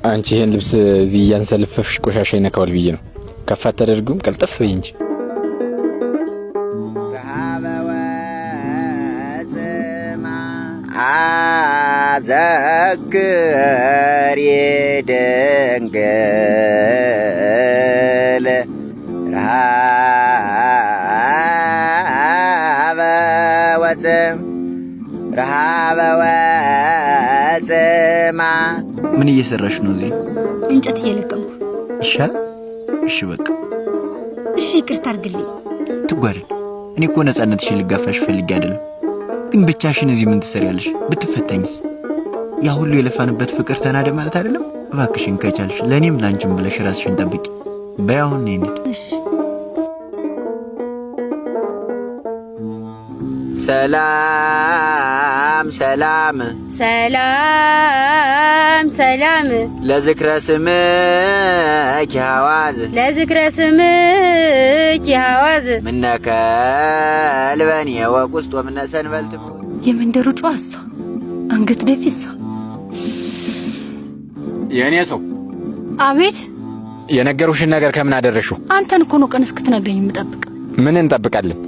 አንቺ ይሄን ልብስ እዚህ እያንሰልፈፍሽ ቆሻሻ ይነካዋል ብዬ ነው። ከፍ አታደርጉም? ቀልጠፍ በይ እንጂ። አዘክር የድንግል ረሃበ ወጽማ። ምን እየሰራሽ ነው እዚህ? እንጨት እየለቀምኩ። ይሻል? እሺ በቃ እሺ፣ ይቅርታ አድርግልኝ። ትጓደድ። እኔ እኮ ነፃነትሽን ልጋፋሽ ፈልጌ አይደለም። ግን ብቻሽን እዚህ ምን ትሰሪያለሽ? ብትፈተኝስ? ያ ሁሉ የለፋንበት ፍቅር ተናደ ማለት አይደለም? እባክሽን ከቻልሽ ለእኔም ላንቺም ብለሽ ራስሽን ጠብቂ። በይ አሁን ነይ እንሂድ። እሺ። ሰላም ሰላም ሰላም ሰላም ለዝክረ ስምኪ ሐዋዝ ለዝክረ ስምኪ ሐዋዝ ምነከልበኒ ወቁስጦ ምነ ሰንበልት። የመንደሩ ጨዋ እሷ፣ አንገት ደፊ እሷ። የእኔ ሰው። አቤት። የነገሩሽን ነገር ከምን አደረሽው? አንተን እኮ ነው ቀን እስክትነግረኝ የምጠብቅ። ምን እንጠብቃለን?